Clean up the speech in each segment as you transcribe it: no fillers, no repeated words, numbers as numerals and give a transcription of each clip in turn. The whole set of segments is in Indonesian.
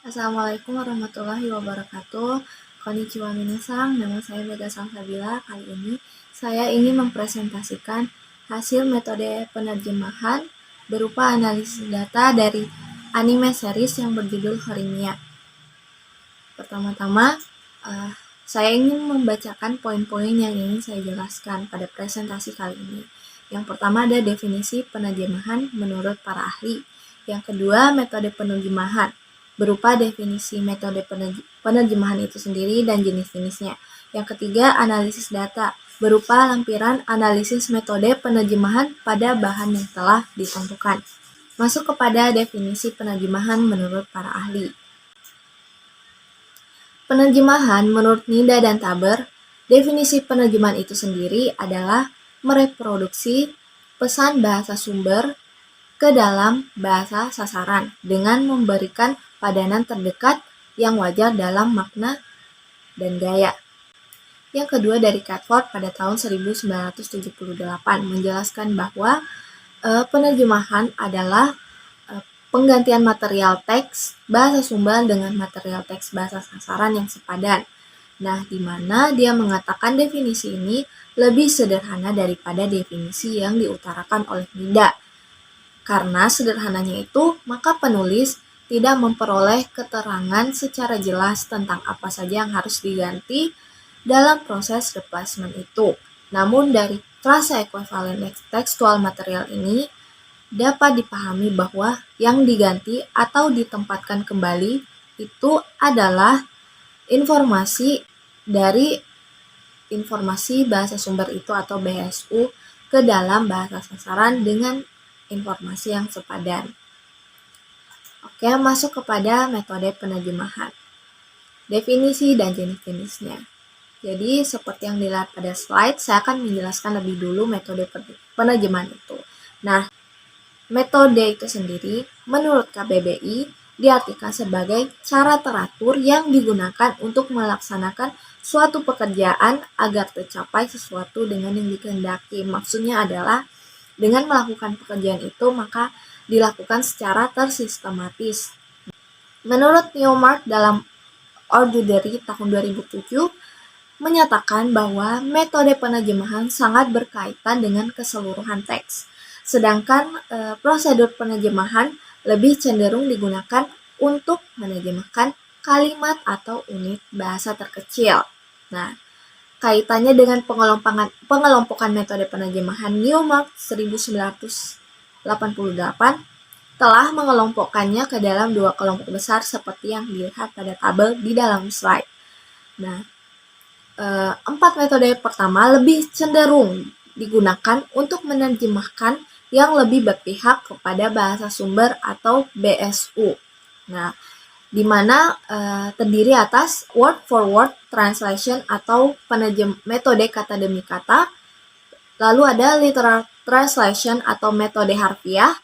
Assalamualaikum warahmatullahi wabarakatuh. Konnichiwa minasang, nama saya Mega Salsabila. Kali ini saya ingin mempresentasikan hasil metode penerjemahan berupa analisis data dari anime series yang berjudul Horimiya. Pertama-tama, saya ingin membacakan poin-poin yang ingin saya jelaskan pada presentasi kali ini. Yang pertama ada definisi penerjemahan menurut para ahli. Yang kedua, metode penerjemahan berupa definisi metode penerjemahan itu sendiri dan jenis-jenisnya. Yang ketiga, analisis data berupa lampiran analisis metode penerjemahan pada bahan yang telah ditentukan. Masuk kepada definisi penerjemahan menurut para ahli. Penerjemahan menurut Nida dan Taber, definisi penerjemahan itu sendiri adalah mereproduksi pesan bahasa sumber ke dalam bahasa sasaran dengan memberikan padanan terdekat yang wajar dalam makna dan gaya. Yang kedua dari Catford pada tahun 1978 menjelaskan bahwa penerjemahan adalah penggantian material teks bahasa sumber dengan material teks bahasa sasaran yang sepadan. Nah, di mana dia mengatakan definisi ini lebih sederhana daripada definisi yang diutarakan oleh Nida. Karena sederhananya itu, maka penulis tidak memperoleh keterangan secara jelas tentang apa saja yang harus diganti dalam proses replacement itu. Namun dari frasa ekuivalen tekstual material ini dapat dipahami bahwa yang diganti atau ditempatkan kembali itu adalah informasi dari informasi bahasa sumber itu atau BSU ke dalam bahasa sasaran dengan informasi yang sepadan. Oke, masuk kepada metode penerjemahan. Definisi dan jenis-jenisnya. Jadi, seperti yang dilihat pada slide, saya akan menjelaskan lebih dulu metode penerjemahan itu. Nah, metode itu sendiri, menurut KBBI, diartikan sebagai cara teratur yang digunakan untuk melaksanakan suatu pekerjaan agar tercapai sesuatu dengan yang dikehendaki. Maksudnya adalah dengan melakukan pekerjaan itu, maka dilakukan secara tersistematis. Menurut Newmark dalam Ordinary tahun 2007, menyatakan bahwa metode penerjemahan sangat berkaitan dengan keseluruhan teks. Sedangkan prosedur penerjemahan lebih cenderung digunakan untuk menerjemahkan kalimat atau unit bahasa terkecil. Nah, kaitannya dengan pengelompokan metode penerjemahan, Newmark 1988 telah mengelompokkannya ke dalam dua kelompok besar seperti yang dilihat pada tabel di dalam slide. Nah, 4 metode pertama lebih cenderung digunakan untuk menerjemahkan yang lebih berpihak kepada bahasa sumber atau BSU. Nah, di mana terdiri atas word for word translation atau metode kata demi kata, lalu ada literal translation atau metode harfiah,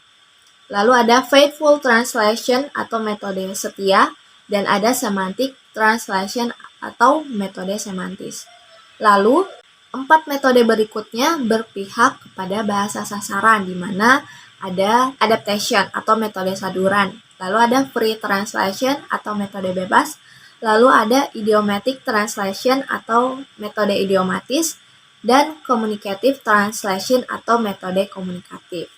lalu ada faithful translation atau metode setia, dan ada semantic translation atau metode semantis. Lalu, 4 metode berikutnya berpihak kepada bahasa sasaran, di mana ada adaptation atau metode saduran, lalu ada free translation atau metode bebas, lalu ada idiomatic translation atau metode idiomatis, dan communicative translation atau metode komunikatif.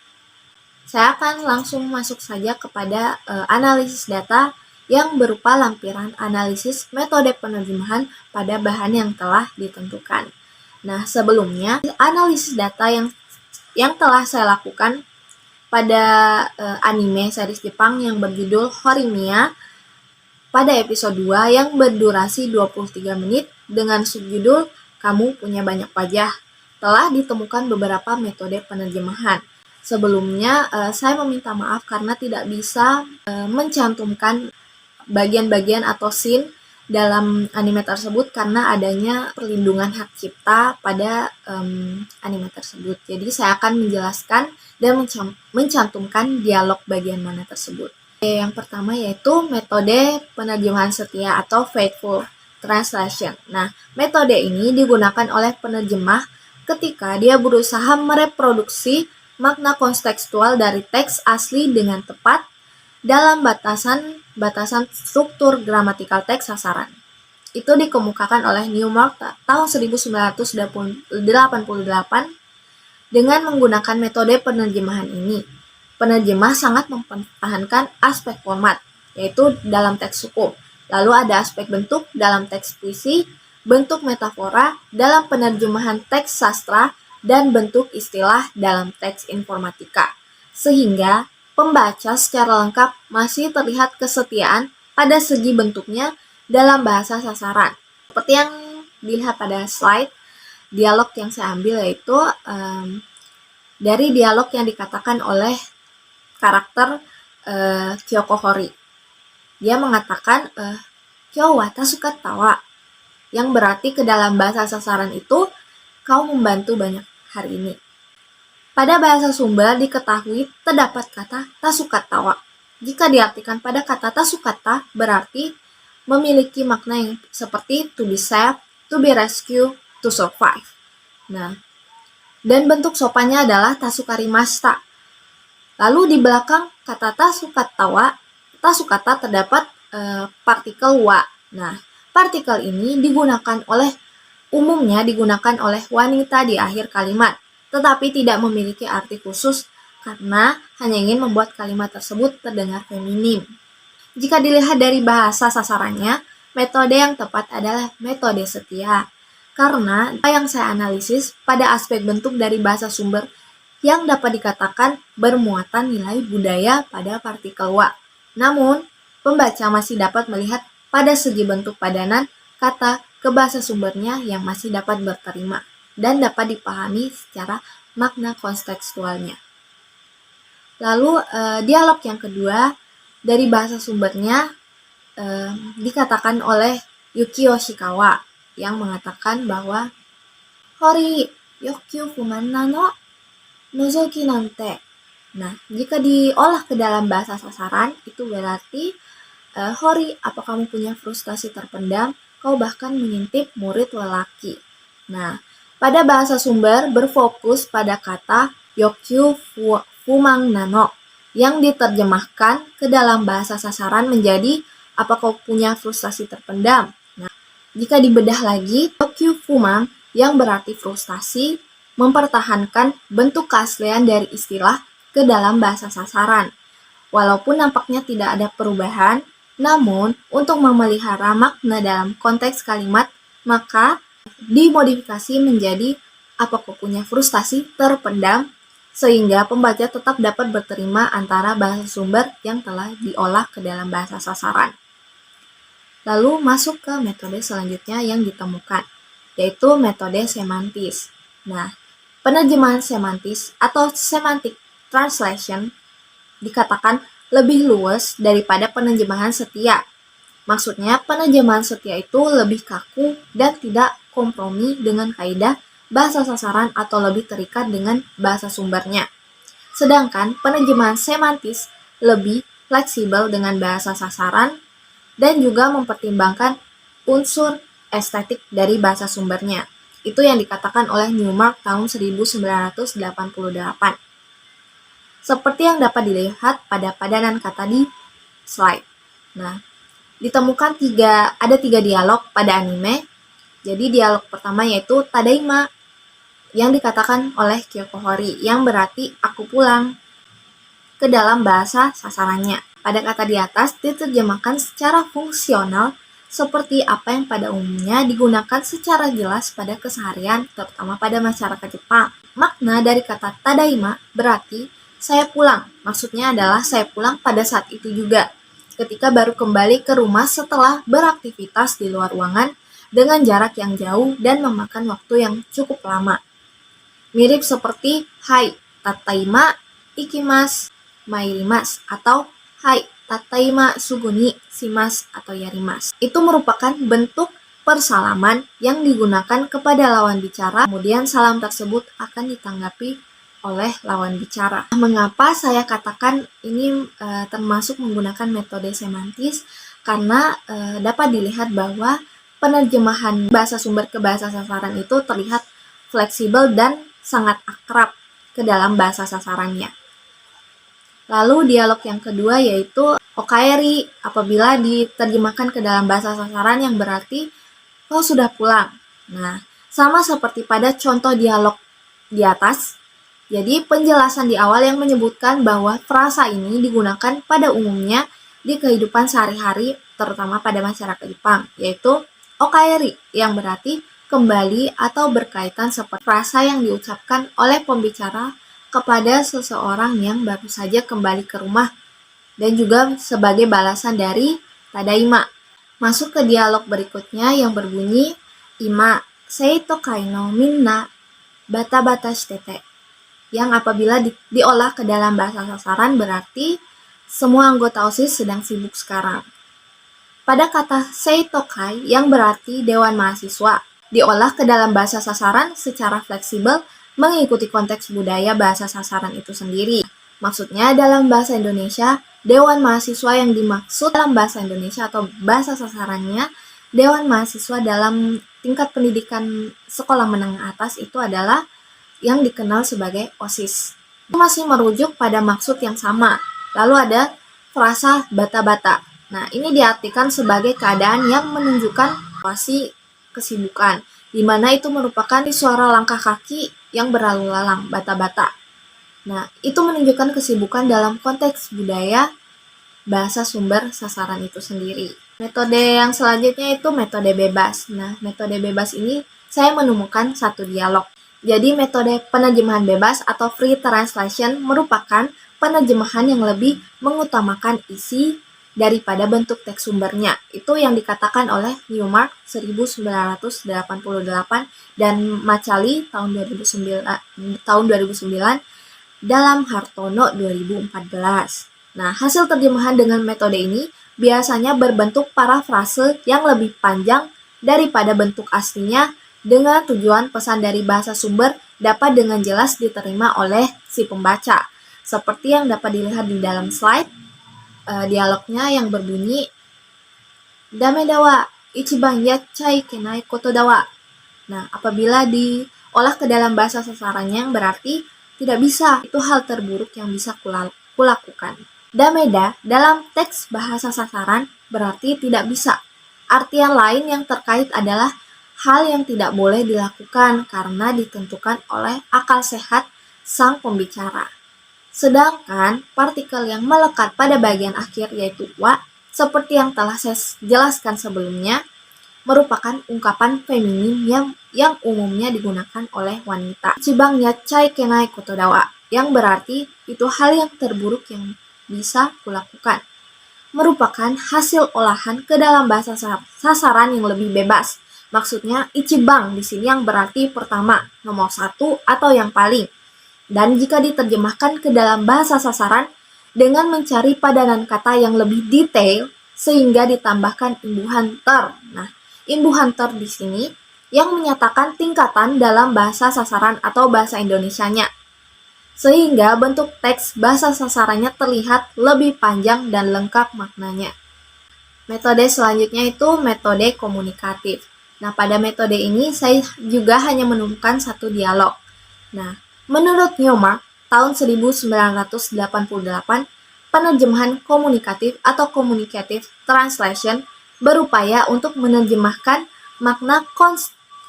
Saya akan langsung masuk saja kepada analisis data yang berupa lampiran analisis metode penerjemahan pada bahan yang telah ditentukan. Nah, sebelumnya analisis data yang telah saya lakukan pada anime series Jepang yang berjudul Horimiya pada episode 2 yang berdurasi 23 menit dengan subjudul Kamu Punya Banyak Wajah, telah ditemukan beberapa metode penerjemahan. Sebelumnya, saya meminta maaf karena tidak bisa mencantumkan bagian-bagian atau scene dalam anime tersebut karena adanya perlindungan hak cipta pada anime tersebut. Jadi saya akan menjelaskan dan mencantumkan dialog bagian mana tersebut. Yang pertama yaitu metode penerjemahan setia atau faithful translation. Nah, metode ini digunakan oleh penerjemah ketika dia berusaha mereproduksi makna kontekstual dari teks asli dengan tepat dalam batasan struktur gramatikal teks sasaran. Itu dikemukakan oleh Newmark tahun 1988 dengan menggunakan metode penerjemahan ini. Penerjemah sangat mempertahankan aspek format, yaitu dalam teks hukum. Lalu ada aspek bentuk dalam teks puisi, bentuk metafora dalam penerjemahan teks sastra, dan bentuk istilah dalam teks informatika. Sehingga pembaca secara lengkap masih terlihat kesetiaan pada segi bentuknya dalam bahasa sasaran. Seperti yang dilihat pada slide, dialog yang saya ambil yaitu dari dialog yang dikatakan oleh karakter Kyoko Hori. Dia mengatakan Kyo wa tasukatawa, yang berarti ke dalam bahasa sasaran itu kau membantu banyak hari ini. Pada bahasa sumber diketahui terdapat kata tasukatawa. Jika diartikan pada kata tasukata berarti memiliki makna yang seperti to be saved, to be rescued, to survive. Nah, dan bentuk sopannya adalah tasukarimashita. Lalu di belakang kata tasukata terdapat partikel wa. Nah, partikel ini umumnya digunakan oleh wanita di akhir kalimat, tetapi tidak memiliki arti khusus karena hanya ingin membuat kalimat tersebut terdengar feminim. Jika dilihat dari bahasa sasarannya, metode yang tepat adalah metode setia. Karena apa yang saya analisis pada aspek bentuk dari bahasa sumber yang dapat dikatakan bermuatan nilai budaya pada partikel wa. Namun, pembaca masih dapat melihat pada segi bentuk padanan kata ke bahasa sumbernya yang masih dapat berterima dan dapat dipahami secara makna kontekstualnya. Lalu, dialog yang kedua dari bahasa sumbernya dikatakan oleh Yuki Yoshikawa yang mengatakan bahwa Hori yokyu fumanna no nozoki nante. Nah, jika diolah ke dalam bahasa sasaran itu berarti Hori, apa kamu punya frustasi terpendam? Kau bahkan mengintip murid lelaki. Nah, pada bahasa sumber berfokus pada kata yokyu fumang nano yang diterjemahkan ke dalam bahasa sasaran menjadi apa kau punya frustasi terpendam. Nah, jika dibedah lagi, yokyu fumang yang berarti frustasi mempertahankan bentuk keaslian dari istilah ke dalam bahasa sasaran. Walaupun nampaknya tidak ada perubahan, namun untuk memelihara makna dalam konteks kalimat, maka dimodifikasi menjadi apa kau punya frustasi terpendam sehingga pembaca tetap dapat berterima antara bahasa sumber yang telah diolah ke dalam bahasa sasaran. Lalu masuk ke metode selanjutnya yang ditemukan, yaitu metode semantis. Nah, penerjemahan semantis atau semantic translation dikatakan lebih luas daripada penerjemahan setia. Maksudnya, penerjemahan setia itu lebih kaku dan tidak kompromi dengan kaidah bahasa sasaran atau lebih terikat dengan bahasa sumbernya. Sedangkan penerjemahan semantis lebih fleksibel dengan bahasa sasaran dan juga mempertimbangkan unsur estetik dari bahasa sumbernya. Itu yang dikatakan oleh Newmark tahun 1988. Seperti yang dapat dilihat pada padanan kata di slide. Nah, ditemukan ada tiga dialog pada anime. Jadi dialog pertama yaitu Tadaima yang dikatakan oleh Kyoko Hori yang berarti aku pulang ke dalam bahasa sasarannya. Pada kata di atas diterjemahkan secara fungsional seperti apa yang pada umumnya digunakan secara jelas pada keseharian, terutama pada masyarakat Jepang. Makna dari kata tadaima berarti saya pulang. Maksudnya adalah saya pulang pada saat itu juga, ketika baru kembali ke rumah setelah beraktivitas di luar ruangan dengan jarak yang jauh dan memakan waktu yang cukup lama. Mirip seperti hai, tataima, ikimas, mairimas, atau hai, tataima suguni shimasu atau yarimasu. Itu merupakan bentuk persalaman yang digunakan kepada lawan bicara, kemudian salam tersebut akan ditanggapi oleh lawan bicara. Mengapa saya katakan ini termasuk menggunakan metode semantis? Karena dapat dilihat bahwa penerjemahan bahasa sumber ke bahasa sasaran itu terlihat fleksibel dan sangat akrab ke dalam bahasa sasarannya. Lalu dialog yang kedua yaitu okaeri apabila diterjemahkan ke dalam bahasa sasaran yang berarti kau sudah pulang. Nah, sama seperti pada contoh dialog di atas. Jadi penjelasan di awal yang menyebutkan bahwa frasa ini digunakan pada umumnya di kehidupan sehari-hari terutama pada masyarakat Jepang, yaitu okaeri yang berarti kembali atau berkaitan seperti frasa yang diucapkan oleh pembicara kepada seseorang yang baru saja kembali ke rumah dan juga sebagai balasan dari tadaima. Masuk ke dialog berikutnya yang berbunyi ima sei tokai no minna bata-bata shitete, yang apabila diolah ke dalam bahasa sasaran berarti semua anggota OSIS sedang sibuk sekarang. Pada kata sei tokai yang berarti dewan mahasiswa, diolah ke dalam bahasa sasaran secara fleksibel mengikuti konteks budaya bahasa sasaran itu sendiri. Maksudnya dalam bahasa Indonesia, dewan mahasiswa yang dimaksud dalam bahasa Indonesia atau bahasa sasarannya, dewan mahasiswa dalam tingkat pendidikan sekolah menengah atas itu adalah yang dikenal sebagai OSIS. Masih merujuk pada maksud yang sama. Lalu ada frasa bata-bata. Nah, ini diartikan sebagai keadaan yang menunjukkan situasi kesibukan, di mana itu merupakan suara langkah kaki yang berlalu lalang, bata-bata. Nah, itu menunjukkan kesibukan dalam konteks budaya bahasa sumber sasaran itu sendiri. Metode yang selanjutnya itu metode bebas. Nah, metode bebas ini saya menemukan satu dialog. Jadi metode penerjemahan bebas atau free translation merupakan penerjemahan yang lebih mengutamakan isi daripada bentuk teks sumbernya. Itu yang dikatakan oleh Newmark 1988 dan Macali tahun 2009 dalam Hartono 2014. Nah, hasil terjemahan dengan metode ini biasanya berbentuk parafrase yang lebih panjang daripada bentuk aslinya dengan tujuan pesan dari bahasa sumber dapat dengan jelas diterima oleh si pembaca. Seperti yang dapat dilihat di dalam slide, dialognya yang berbunyi dame dawa ichiban yaccai kenai koto dawa. Nah, apabila diolah ke dalam bahasa sasarannya berarti tidak bisa, itu hal terburuk yang bisa kulakukan. Dameda dalam teks bahasa sasaran berarti tidak bisa. Artian lain yang terkait adalah hal yang tidak boleh dilakukan karena ditentukan oleh akal sehat sang pembicara. Sedangkan partikel yang melekat pada bagian akhir yaitu wa, seperti yang telah saya jelaskan sebelumnya, merupakan ungkapan feminin yang umumnya digunakan oleh wanita. Ichiban yaccai kenai koto dawa, yang berarti itu hal yang terburuk yang bisa kulakukan. Merupakan hasil olahan ke dalam bahasa sasaran yang lebih bebas. Maksudnya ichiban di sini yang berarti pertama, nomor satu atau yang paling. Dan jika diterjemahkan ke dalam bahasa sasaran dengan mencari padanan kata yang lebih detail sehingga ditambahkan imbuhan ter. Nah, imbuhan ter di sini yang menyatakan tingkatan dalam bahasa sasaran atau bahasa Indonesianya. Sehingga bentuk teks bahasa sasarannya terlihat lebih panjang dan lengkap maknanya. Metode selanjutnya itu metode komunikatif. Nah, pada metode ini saya juga hanya menemukan satu dialog. Nah, menurut Newmark, tahun 1988, penerjemahan komunikatif atau communicative translation berupaya untuk menerjemahkan makna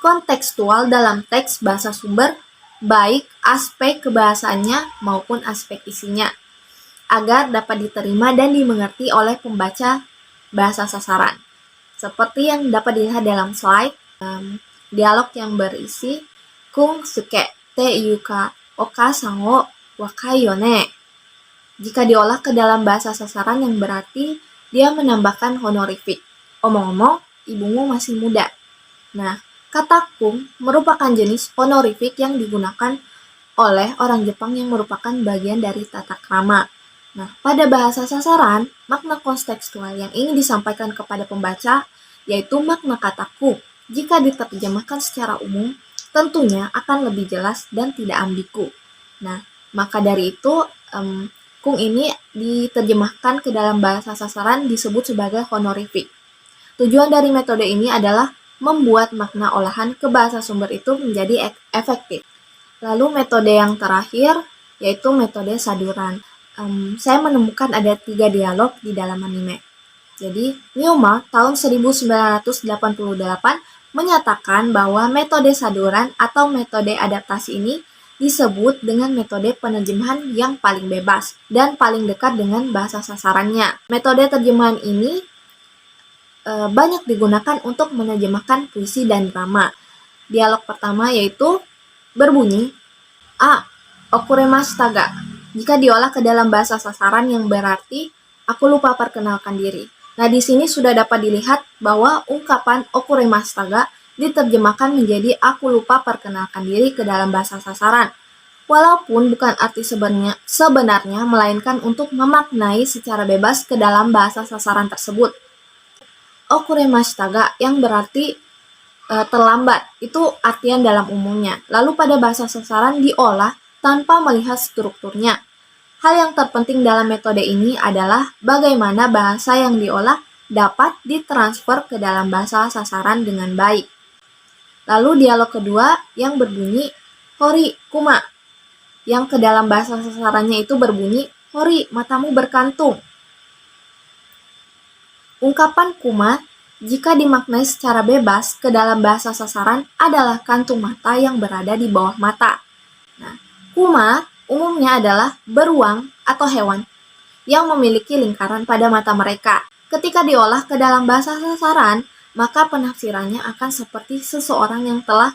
kontekstual dalam teks bahasa sumber, baik aspek kebahasaannya maupun aspek isinya, agar dapat diterima dan dimengerti oleh pembaca bahasa sasaran. Seperti yang dapat dilihat dalam slide, dialog yang berisi Kung suke te yuka oka-san wo wakai yo ne. Jika diolah ke dalam bahasa sasaran yang berarti dia menambahkan honorific. Omong-omong, ibumu masih muda. Nah, kata kung merupakan jenis honorific yang digunakan oleh orang Jepang yang merupakan bagian dari tata krama. Nah, pada bahasa sasaran, makna kontekstual yang ingin disampaikan kepada pembaca yaitu makna kata kung. Jika diterjemahkan secara umum, tentunya akan lebih jelas dan tidak ambigu. Nah, maka dari itu, kung ini diterjemahkan ke dalam bahasa sasaran disebut sebagai honorific. Tujuan dari metode ini adalah membuat makna olahan ke bahasa sumber itu menjadi efektif. Lalu metode yang terakhir yaitu metode saduran. saya menemukan ada 3 dialog di dalam anime. Jadi, Nyuma tahun 1988 menyatakan bahwa metode saduran atau metode adaptasi ini disebut dengan metode penerjemahan yang paling bebas dan paling dekat dengan bahasa sasarannya. Metode terjemahan ini banyak digunakan untuk menerjemahkan puisi dan drama. Dialog pertama yaitu berbunyi, A. Okuremashita ga. Jika diolah ke dalam bahasa sasaran yang berarti, aku lupa perkenalkan diri. Nah, di sini sudah dapat dilihat bahwa ungkapan okuremashita ga diterjemahkan menjadi aku lupa perkenalkan diri ke dalam bahasa sasaran. Walaupun bukan arti sebenarnya, melainkan untuk memaknai secara bebas ke dalam bahasa sasaran tersebut. Okuremashita ga yang berarti terlambat, itu artian dalam umumnya. Lalu pada bahasa sasaran diolah tanpa melihat strukturnya. Hal yang terpenting dalam metode ini adalah bagaimana bahasa yang diolah dapat ditransfer ke dalam bahasa sasaran dengan baik. Lalu dialog kedua yang berbunyi Hori kuma, yang ke dalam bahasa sasarannya itu berbunyi Hori, matamu berkantung. Ungkapan kuma jika dimaknai secara bebas ke dalam bahasa sasaran adalah kantung mata yang berada di bawah mata. Nah, kuma umumnya adalah beruang atau hewan yang memiliki lingkaran pada mata mereka. Ketika diolah ke dalam bahasa sasaran, maka penafsirannya akan seperti seseorang yang telah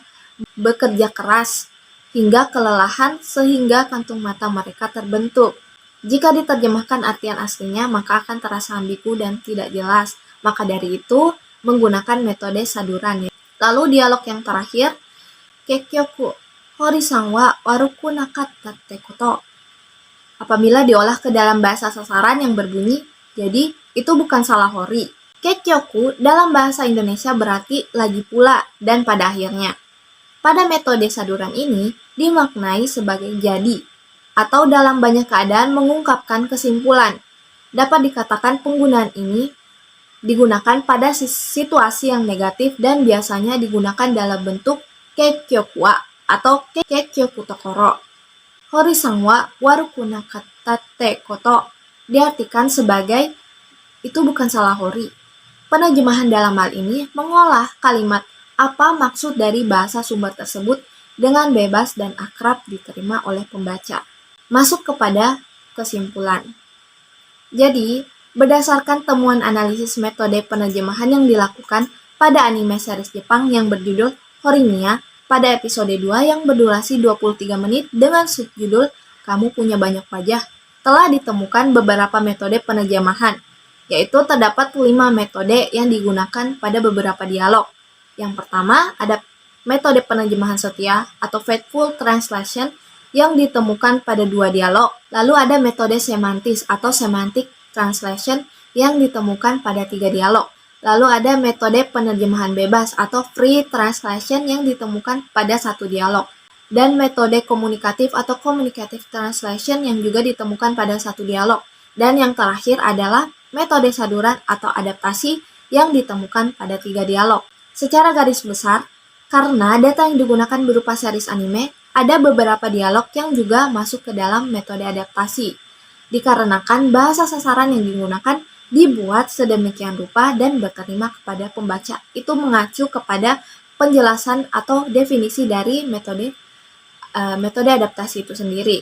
bekerja keras hingga kelelahan sehingga kantung mata mereka terbentuk. Jika diterjemahkan artian aslinya, maka akan terasa ambigu dan tidak jelas. Maka dari itu, menggunakan metode saduran. Lalu dialog yang terakhir, Kekkyoku, Hori-san wa waruku nakatta te koto. Apabila diolah ke dalam bahasa sasaran yang berbunyi, jadi itu bukan salah Hori. Kekkyoku dalam bahasa Indonesia berarti lagi pula dan pada akhirnya. Pada metode saduran ini dimaknai sebagai jadi, atau dalam banyak keadaan mengungkapkan kesimpulan. Dapat dikatakan penggunaan ini digunakan pada situasi yang negatif dan biasanya digunakan dalam bentuk kekkyoku wa atau kekkyoku tokoro. Hori-san wa waruku nakatta te koto diartikan sebagai itu bukan salah Hori. Penerjemahan dalam hal ini mengolah kalimat apa maksud dari bahasa sumber tersebut dengan bebas dan akrab diterima oleh pembaca. Masuk kepada kesimpulan. Jadi, berdasarkan temuan analisis metode penerjemahan yang dilakukan pada anime series Jepang yang berjudul Horimiya pada episode 2 yang berdurasi 23 menit dengan subjudul Kamu Punya Banyak Wajah, telah ditemukan beberapa metode penerjemahan, yaitu terdapat 5 metode yang digunakan pada beberapa dialog. Yang pertama, ada metode penerjemahan setia atau faithful translation yang ditemukan pada 2 dialog. Lalu ada metode semantis atau semantic translation yang ditemukan pada 3 dialog. Lalu ada metode penerjemahan bebas atau free translation yang ditemukan pada 1 dialog. Dan metode komunikatif atau communicative translation yang juga ditemukan pada 1 dialog. Dan yang terakhir adalah metode saduran atau adaptasi yang ditemukan pada 3 dialog. Secara garis besar, karena data yang digunakan berupa series anime, ada beberapa dialog yang juga masuk ke dalam metode adaptasi. Dikarenakan bahasa sasaran yang digunakan dibuat sedemikian rupa dan berterima kepada pembaca. Itu mengacu kepada penjelasan atau definisi dari metode adaptasi itu sendiri.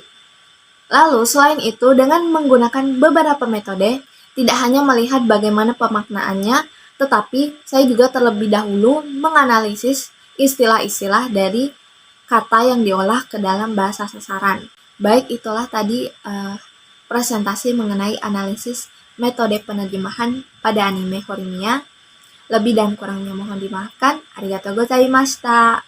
Lalu selain itu, dengan menggunakan beberapa metode, tidak hanya melihat bagaimana pemaknaannya, tetapi saya juga terlebih dahulu menganalisis istilah-istilah dari kata yang diolah ke dalam bahasa sasaran. Baik, itulah tadi presentasi mengenai analisis metode penerjemahan pada anime Horimiya. Lebih dan kurangnya mohon dimaafkan. Arigatou gozaimashita.